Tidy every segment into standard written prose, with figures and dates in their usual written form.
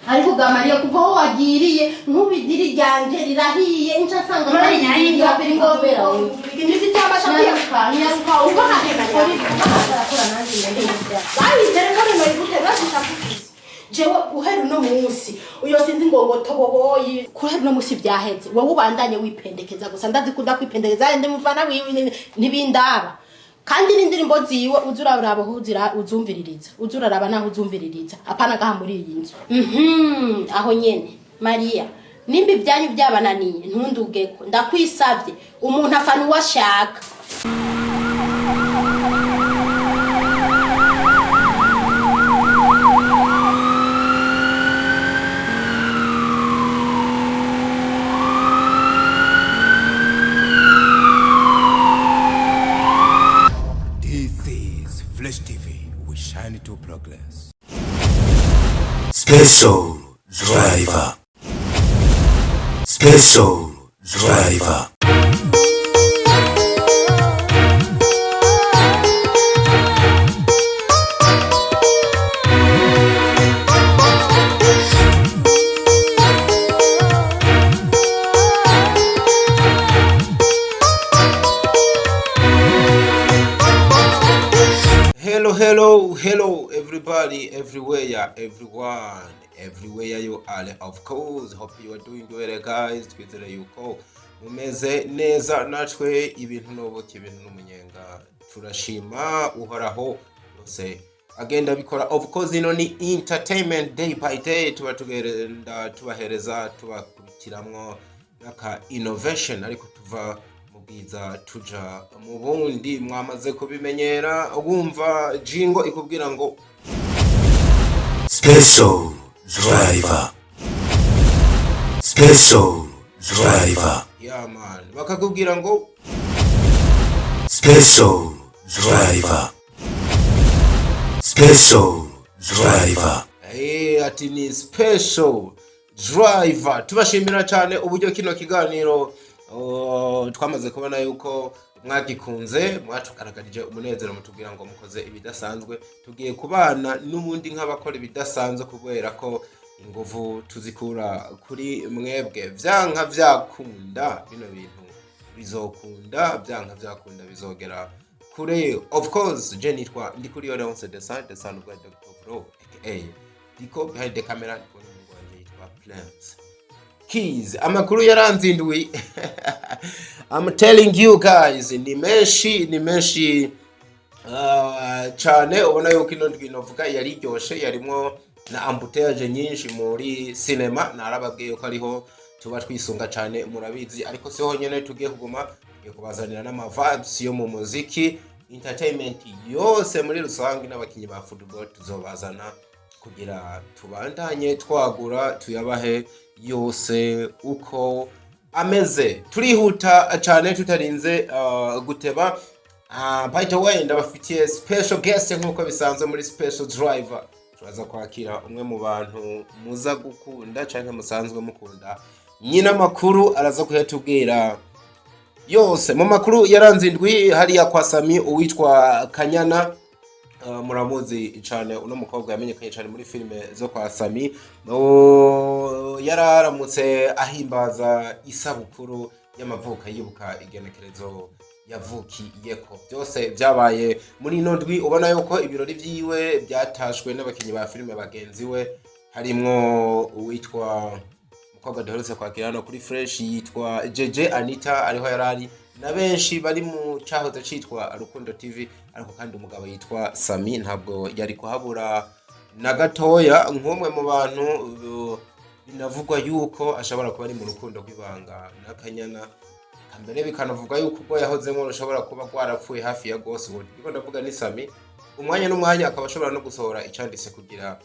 ariko gamariye kuva aho wagiriye nk'ubidiri ryanje rirahiye nshasanga muri nyayi ya ngobera ndisi cyabasha nyaruka uba hahera bakora nanjye ndende bayi telefone no igutera shishakukiza jewe uhera no munsi uyo sinzi ngo toboboyi kuhera no musi byaheze wowe ubandanye wipendekeza gusa ndazi kuda kwipendekeza ndi mufana wiwe ntibindaba kandi n'indirimbo ziwe uzuraraba aho uzumviririza uzuraraba naho uzumviririza apana gaha muri iyi nzu aho nyene Maria nimba ibyanyu byabananiye ntundugeko ndakwisabye umuntu afana uwashaka To progress. Special driver. Special driver. Hello, everybody, everywhere, everywhere you are, of course. Hope you are doing well, guys. Twizere yuko mumeze neza natwe ibintu noboke ibintu n'umunyenga turashima uhoraho yose agenda bikora. Of course, ni entertainment day by day, tubahereza tubakurikiramwo naka innovation ariko tuva bwiza tuja mu bundi mwamaze kubimenyera wumva jingo ikubwira ngo special driver yeah man bakakubwira ngo special driver ati ni special driver. Tubashimira cyane uburyo kino kiganiro twamaze kubona yuko mwagikunze mwatugaragaje umunezero mutubwira ngo mukoze ibidasanzwe tugiye kubana n'ubundi nk'abakora ibidasanzwe kubera ko ingufu tuzikura kuri mwebwe vyanka vyakunda bino bintu bizokunda vyanka vyakunda bizogera kure. Of course je nitwa ndi kuri yaranze the son of Dr. Bro aka diko behind the camera ko ngwanje yitwa Plants Keys. Amakuru yaranze ndwi. I'm telling you guys, ni menshi cyane ubona yuko ino ndwi novuga yari iryoshe yarimo na ambuteyage nyinshi muri cinema narababwiye ko ariho tuba twisunga cyane murabizi, ariko siho nyene tugiye kuguma kubazanira n'amavibes yo mu muziki entertainment yose muri rusange n'abakinyi ba football tuzobazana kugira tubandanye twagura tuyabahe yose uko ameze. Turihuta cyane tutarinze guteba. By the way ndabafitiye special guest nkuko bisanzwe muri special driver. Turaza kwakira umwe mu bantu muza gukunda cyane musanzwe mukunda. Nyina makuru araza kuyatubwira yose mu makuru yaranze ndwi hariya kwa Sami uwitwa Kanyana. Muramuzi cyane uno mukobwa yamenyekanye cyane muri filime zo kwa Sami. Yararamutse ahimbaza isabukuru y'amavuka yibuka igenekerezo yavukiyeko. Byose byabaye muri ino ndwi ubona yuko ibirori byiwe byatashwe n'abakinyi ba filime bagenzi we harimwo uwitwa mukobwa duherutse kwakira no kuri Fresh yitwa JJ Anita ariho yarari na benshi bari mu cyahoze citwa Rukundo TV, ariko kandi umugabo yitwa Sami ntabwo yari kuhabura na gatoya nk'umwe mu bantu binavugwa yuko ashobora kuba ari mu rukundo kwibanga na Kanyana. Kambere bikanavuga yuko ubwo yahozemo ushobora kuba kwarapfuye hafi ya gose ubu niko ndavuga ni Sami umwanya n'umwanya akaba ashobora no gusohora icandise kugira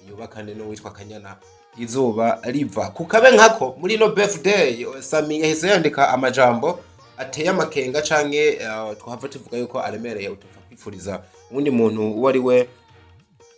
yubakane no witwa Kanyana izuba riva kukabe nkako. Muri no birthday Sami yahise yandika amajambo ateye amakenga canke twava tuvuga yuko aremereye utapfa kwifuriza undi muntu uwo ari we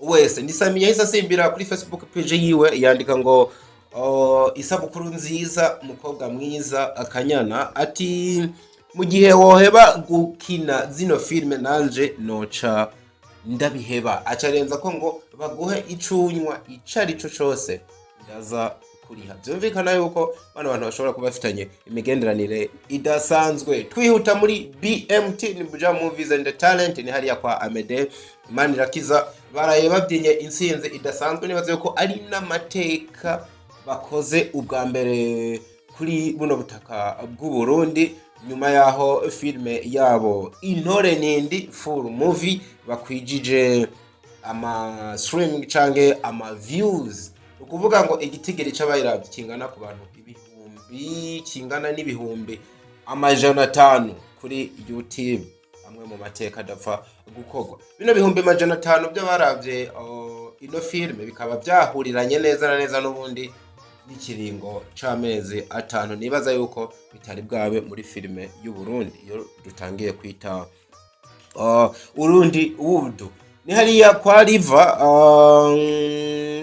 wese. Ni Sami yahise asimbira kuri Facebook page yiwe yandika ngo isabukuru nziza mukobwa mwiza Akanyana, ati mu gihe woheba gukina zino filme nanje noca ndabiheba. Acarenza ko ngo baguhe icunywa icari cyo cyose yaza kuriha. Byumvikana yuko bano bantu bashobora kuba bafitanye imigenderanire idasanzwe. Twihuta muri BMT ni Buja Movies and Talent, ni hariya kwa Amede Manirakiza baraye babyinye insinzi idasanzwe. Nibaze yuko ari n'amateka bakoze ubwa mbere kuri buno butaka bw'u Burundi, nyuma yaho filme yabo Intore Nindi full movie bakwijije ama streaming canke ama views. Ukuvuga ngo igitigiri c'abayiravye kingana ku bantu ibihumbi, kingana n'ibihumbi 500 kuri YouTube, amwe mu mateka adapfa gukorwa. Bino bihumbi 500 by'abaravye ino filme bikaba byahuriranye neza na neza n'ubundi n'ikiringo c'amezi 5. Nibaza yuko bitari bwabe muri filme y'u Burundi iyo dutangiye kwita Urundi Wudu. Ni hariya kwa Riva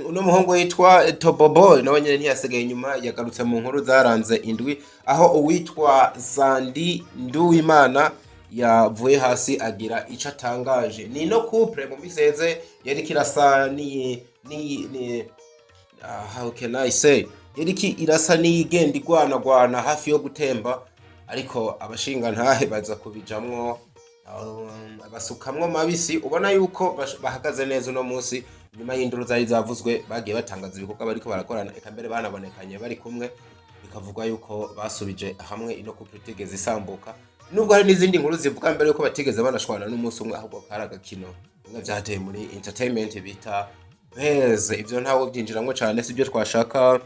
uno muhungu yitwa Toboboy nawe nyene ntiyasigaye inyuma, yagarutse mu nkuru zaranze indwi, aho uwitwa Sandi Nduwimana yavuye hasi agira ico atangaje. Ni no couple mu biseze yari kirasa ni how can I say, yariki irasa n'igenda igwana hafi yo gutemba, ariko abashinga ntahe baza kubijamwo basukamwo mabisi. Ubona yuko bahagaze neza uno munsi nyuma y'induru zari zavuzwe, bagiye batangaza ibikorwa bariko barakorana, eka mbere banabonekanye bari kumwe, bikavugwa yuko basubije hamwe ino couple itigeze isambuka. Nubwo hari n'izindi nkuru zivuga mbere yuko batigeze banashwana n'umunsi umwe, ahubwo kari agakino bimwe byateye muri entertainment bita beze. Ivyo ntawo byinjiramwo cyane, sibyo twashaka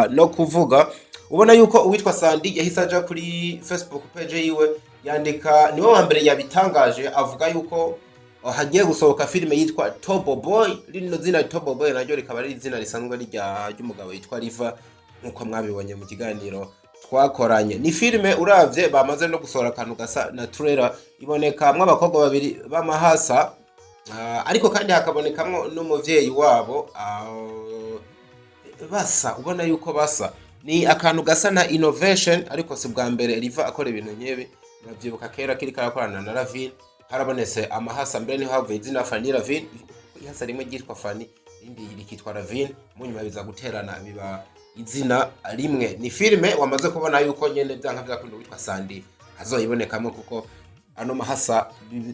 no kuvuga. Ubona yuko uwitwa Sandi yahise aja kuri Facebook page yiwe yandika, niwe wa mbere yabitangaje, avuga yuko hagiye gusohoka filime yitwa Toboboy. Rino zina Toboboy naryo rikaba ari izina risanzwe ry'umugabo yitwa Riva, nkuko mwabibonye mu kiganiro twakoranye. Ni filime uravye bamaze no gusohora akantu gasa na trailer, ibonekamwe abakobwa babiri b'amahasa, ariko kandi hakabonekamwo n'umuvyeyi wabo basa, ubona yuko basa. Ni akantu gasa na innovation, ariko si bwa mbere Riva akora ibintu nyebi. Murabyibuka kera kiri karakorana na Ravine, harabonetse amahasa mbere niho havuye izina Fanny Ravine, ihasa rimwe ryitwa Fanny, irindi rikitwa Ravine, mu nyuma biza guterana biba izina rimwe. Ni filime wamaze kubona yuko nyene byanka byakunda witwa Sandi azoyibonekamo, kuko ano mahasa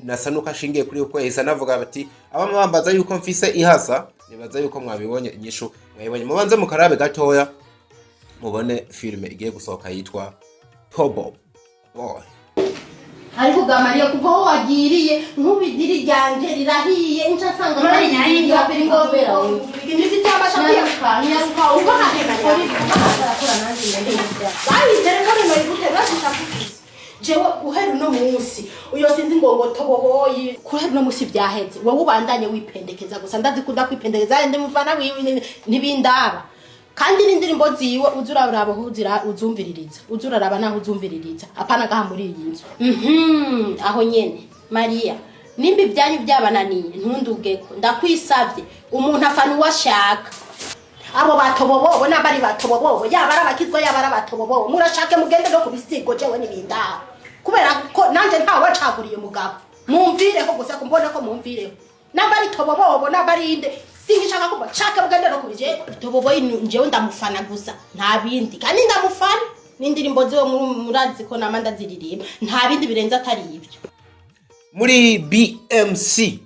nasanuka ashingiye kuri uko yahise anavuga bati abamwe bambaza yuko mfise ihasa, nibaza yuko mwabibonye inyishu mwayibonye. Mubanze mukarabe gatoya mubone filime igiye gusohoka yitwa Toboboy. ariko gamariye kuva aho wagiriye nk'ubidiri ryanje rirahiye ncasanga Mari nyayi yapiri ngobera Ndisi cyabasha nyaruka uba harakora nanjye ndende bayi telefone no igutera sishakukiza jewe guhera uno munsi uyo sinzi ngo Toboboy guhera uno munsi byaheze wowe ubandanye wipendekeza gusa ndazi kudakwipendekeza ndi mufana wiwe ntibindaba, kandi n'indirimbo ziwe uzuraraba aho uzumviririza, uzuraraba naho uzumviririza, apana gaha muri iyi nzu. Aho nyene Maria nimba byanyu byabananiye ntundugeko, ndakwisavye umuntu afana uwashaka. Abo batobobo nabari batobobo yabara abakizwa yabara batobobo murashake mugende no kubisigo jewe nibindaba, kubera ko nanje ntawe wacaguriye mugabo. Mumvireho gusa kumbona ko mumvireho nabari tobobo nabari inde singishaka kuba chaka mugende no kubije Toboboy njewe ndamufana gusa nta bindi, kandi ndamufana n'indirimbo ziwe murazi ko namanda ziririmba, nta bindi birenza atari ivyo. Muri BMC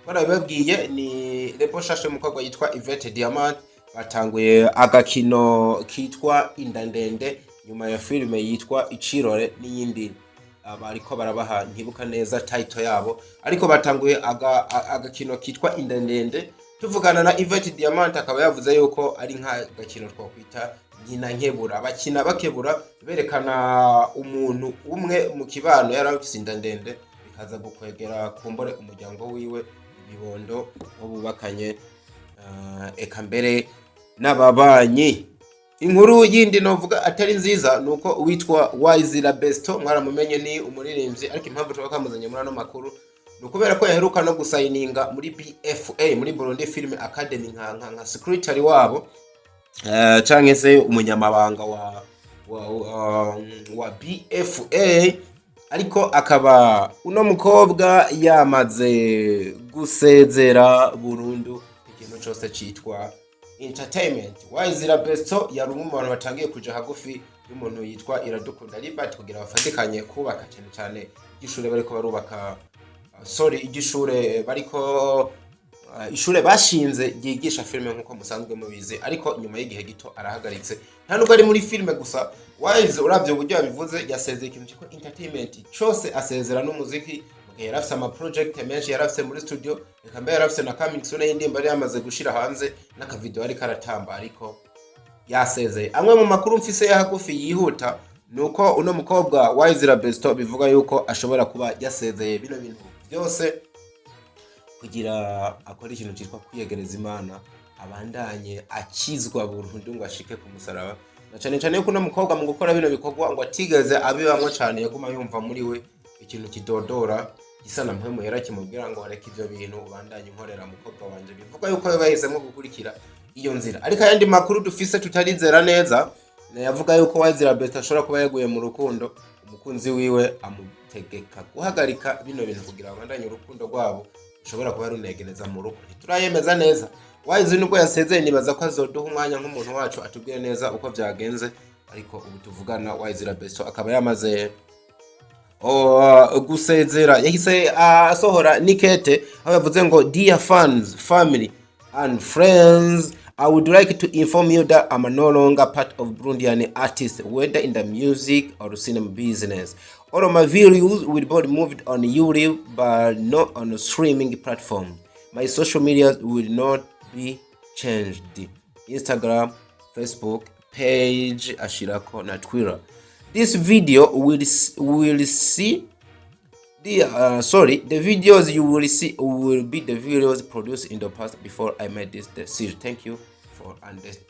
barababwiye ni Repo Shashe mukobwa yitwa Yvette Diamant, batanguye agakino kitwa Indandende nyuma ya filime yitwa Icirore n'iyindi bariko barabaha ntibuka neza title yabo, ariko batanguye agakino kitwa Indandende. Tuvugana na Yvette Diamant akaba yavuze yuko ari nka gakino twakwita nkina nkebura, abakina bakebura berekana umuntu umwe mu kibano yarafise inda ndende, bikaza gukwegera kumbore umuryango wiwe, ibibondo bubakanye, eka mbere n'ababanyi. Inkuru yindi novuga atari nziza nuko uwitwa Wizira Besto mwaramumenye ni umuririmbyi, ariko impamvu twakamuzanye muri ano makuru nukubera ko yaheruka no gusayininga muri BFA muri Burundi Film Academy nka secretary wabo, canke se umunyamabanga wa BFA, ariko akaba uno mukobwa yamaze gusezera burundu ikintu cyose citwa entertainment. Wayizira Besto yari umwe mu bantu batangiye kuja hagufi y'umuntu yitwa Iradukunda Libert kugira bafatikanye kubaka cyane cyane igishure bariko barubaka igishure bariko ishure bashinze yigisha filme nkuko musanzwe mubizi, ariko nyuma y'igihe gito arahagaritse. Nta nubwo ari muri filme gusa, Wise uravye uburyo yabivuze yasezeye ikintu cyitwa entertainment cyose, asezera n'umuziki. Yarafise ama project menshi, yarafise muri studio, reka mbere yarafise na coming soon y'indimba yari yamaze gushira hanze n'aka video ari karatamba, ariko yasezeye. Amwe mu makuru mfise ya hagufi yihuta nuko uno mukobwa Wise Besto bivuga yuko ashobora kuba yasezeye bino bintu byose kugira akora ikintu cyitwa kwiyegereza Imana, abandanye akizwa burundu ngo ashike ku musaraba. Na cyane cyane yuko uno mukobwa mu gukora bino bikorwa ngo atigeze abibamwe cyane, yaguma yumva muri we ikintu kidodora gisa na mpwemu yera kimubwira ngo reka ivyo bintu ubandanye inkorera mukobwa wanje. Bivuga yuko yabahisemo gukurikira iyo nzira, ariko ayandi makuru dufise tutarizera neza yavuga yuko Wise Besto ashobora kuba yaguye mu rukundo, umukunzi wiwe amutegeka guhagarika bino bintu kugira abandanye urukundo rwabo ushobora kuba runegereza mu rugo. Ntiturayemeza neza. Wise nubwo yasezeye, nibaza ko azoduha umwanya nk'umuntu wacu atubwire neza uko byagenze, ariko ubu tuvugana Wise Besto akaba yamaze gusezera. Yahise asohora nikete aho yavuze ngo dear fans, family and friends, I would like to inform you that I'm no longer part of Burundian artists, whether in the music or cinema business. All of my videos will be moved on YouTube, but not on a streaming platform. My social media will not be changed. Instagram, Facebook, page, ashirako na Twitter. This video will see the videos you will see will be the videos produced in the past before I made this decision. Thank you for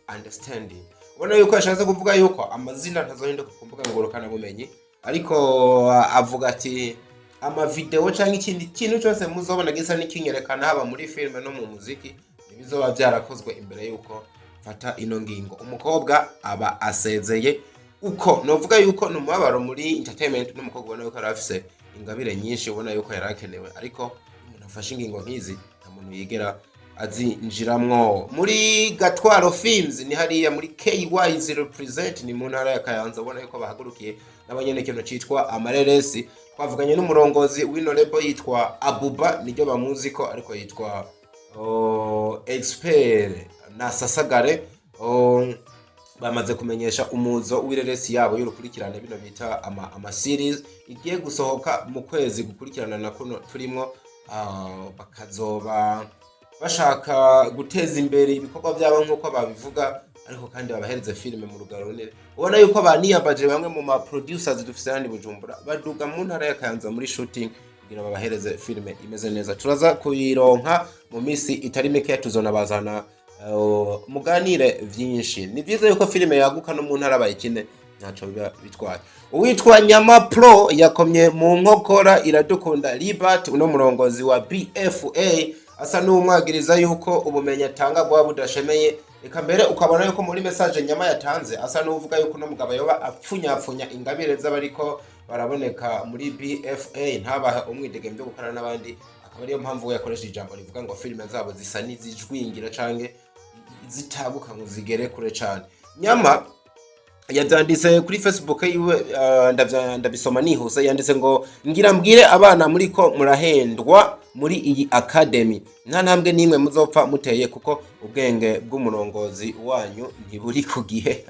understanding. Wana yuko yashatse kuvuga yuko amazina ntazohinduka ku mbuga ngorokana bumenyi, ariko avuga ati ama video cyangwa ikindi kintu cyose muzobona gisa n'ikinyerekana haba muri filme no mu muziki nibizoba byarakozwe imbere yuko fata ino ngingo. Umukobwa aba asezeye uko novuga yuko numubabaro muri entertainment, n'umukobwa ubona yuko arafise ingabire nyinshi, ubona yuko yarakenewe, ariko umuntu afashe ingingo nkizi nta muntu yigera azinjiramwo. Muri Gatwaro Films ni hariya muri KY represent ni mu ntara ya Kayanza, ubona yuko bahagurukiye n'abanyene kintu citwa amareresi. Twavuganye n'umurongozi w'ino label yitwa Abuba, niryo bamuziko, ariko yitwa expert na Sasagare. Bamaze kumenyesha umuzo w'ireresi yabo y'urukurikirane bino bita ama series igiye gusohoka mu kwezi gukurikirana na kuno turimo. Bakazoba bashaka guteza imbere ibikorwa byabo nk'uko babivuga, ariko kandi babahereze filime mu rugaro runini. Ubona yuko baniyambaje bamwe mu ma producers dufise handi Bujumbura baduga mu ntara ya Kayanza muri shooting kugira babahereze filime imeze neza. Turaza kuyironka mu misi itari mike, tuzonabazana muganire vyinshi. Ni byiza yuko filime yaguka no mu ntara bayikine, ntaco biba bitwaye. Uwitwa Nyama Pro yakomye mu nkokora Iradukunda Libert, uno murongozi wa BFA, asa n'umwagiriza yuko ubumenyi atanga bwa budashemeye. Eka mbere ukabona yuko muri message Nyama yatanze asa n'uvuga yuko no mugabo yoba apfunyapfunya ingabire z'abariko baraboneka muri BFA, ntabaha umwidegembyo byo gukorana n'abandi. Akaba ariyo mpamvu yakoresha ijambo rivuga ngo filime zabo zisa n'izijwingira canke zitabuka ngo zigere kure cyane. Nyama yabyanditse kuri Facebook yiwe, ndabisoma nihuse. Yanditse ngo ngira mbwire abana muri ko murahendwa muri iyi academy, nta ntambwe nimwe muzopfa muteye kuko ubwenge bw'umurongozi wanyu ntiburi ku gihe.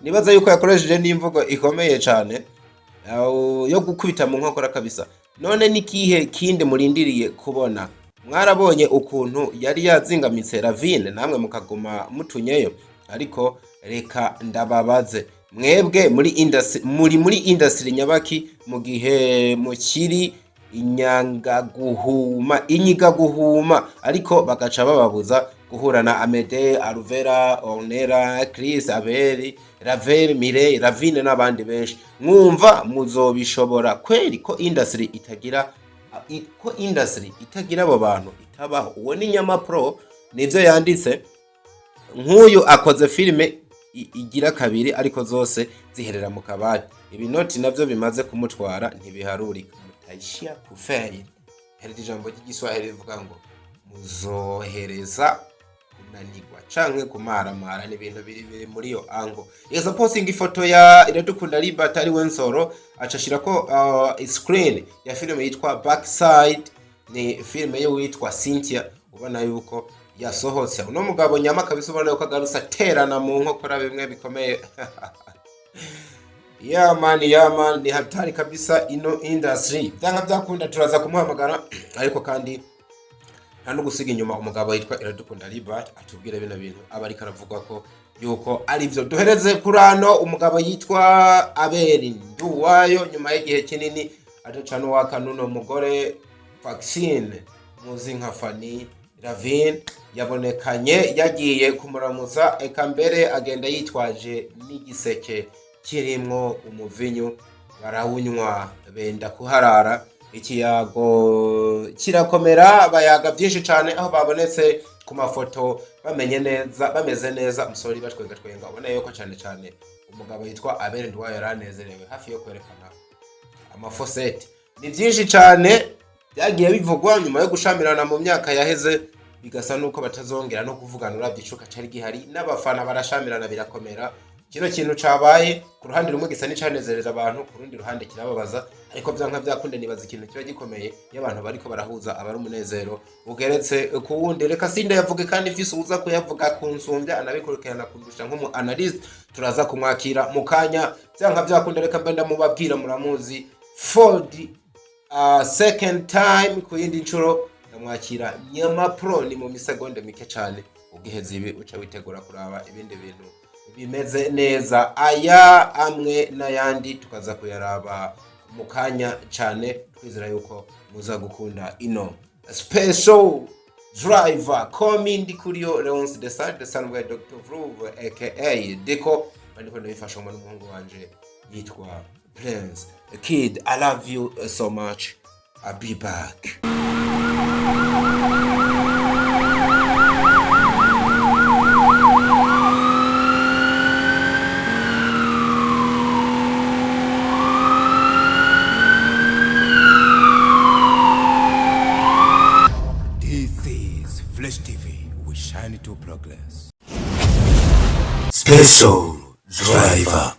Nibaza yuko yakoresheje n'imvugo ikomeye cyane yo gukubita mu nkokora kabisa. None nikihe kindi murindiriye kubona? Mwarabonye ukuntu yari yazingamitse Ravine, namwe mukaguma mutunyeyo. Ariko reka ndababaze, mwebwe muri industry nyabaki mu gihe mukiri inyigaguhuma, ariko bagaca bababuza guhura na Amede, Alvera, Ornera, Chris, Abeli, Ravel, Mire, Ravine n'abandi benshi. Mwumva muzobishobora kweri ko industry itagira abo bantu itabaho? Uwo ni Nyama Pro, nivyo yanditse. Nk'uyu akoze filime igira kabiri, ariko zose ziherera mu kabari. Ibinoti navyo bimaze kumutwara ntibiharurika. Mutaishia kufeli. Heri ijambo ry'igiswahili rivuga ngo muzohereza ku kunanirwa canke kumaramara ni ibintu biri muri yo ango. Yeza posting ifoto ya Iradukunda Liberty ari we Nsoro acashirako screen ya filime yitwa Backside, ni filime yo witwa Cynthia, ubona yuko yasohotse. Uno mugabo nyama kabisa ubona yuko agarusa terana mu nkokora bimwe bikomeye. Yeah man, ni hatari kabisa ino industry. Byanga byakunda turaza kumuhamagara, ariko kandi nta no gusiga inyuma umugabo yitwa Iradukunda Liberty atubwire bino bintu aba ari karavugwa ko yuko ari byo. Duhereze kurano umugabo yitwa Abeli Nduwayo, nyuma y'igihe kinini adacana wakanuno mugore vaccine muzi nka Fanny Ravine yabonekanye yagiye kumuramuza, eka mbere agenda yitwaje n'igiseke kirimwo umuvinyu, barawunywa benda kuharara. Ikiyago kirakomera, bayaga byinshi cyane, aho babonetse ku mafoto bameze neza umusore batwenga ubona yuko cyane umugabo yitwa Abel Ndwayo yaranezerewe hafi yo kwerekana amafoseti. Ni byinshi cyane byagiye bivugwa nyuma yo gushamirana mu myaka yaheze, bigasa nuko batazongera no kuvuganura byicuka cyari gihari, n'abafana barashamirana birakomera. Kino kintu cabaye ku ruhande rumwe gisa n'icanezereza abantu, ku rundi ruhande kirababaza, ariko byanka byakunde nibaza ikintu kiba gikomeye y'abantu bariko barahuza abari umunezero ugeretse ku wundi. Reka sinde yavuge kandi ifise uza kuyavuga kunsumbya anabikurikirana kundusha nk'umu analyst, turaza kumwakira mukanya. Byanka byakunde reka mbenda mubabwira muramuzi Ford second time ku yindi ncuro namwakira Nyama Pro, ni mu misegonde mike cyane ugiheze ibi uca witegura kuraba ibindi bintu bimeze neza. Aya amwe n'ayandi tukaza kuyaraba mukanya cyane, twizera yuko muza gukunda ino special driver coming kuriyo Leonce the son of Dr. Vruve aka Deko, bandiko ndabifasha mu n'umuhungu wanje yitwa Prince Kid. I love you so much. I'll be back. To progress. Special driver.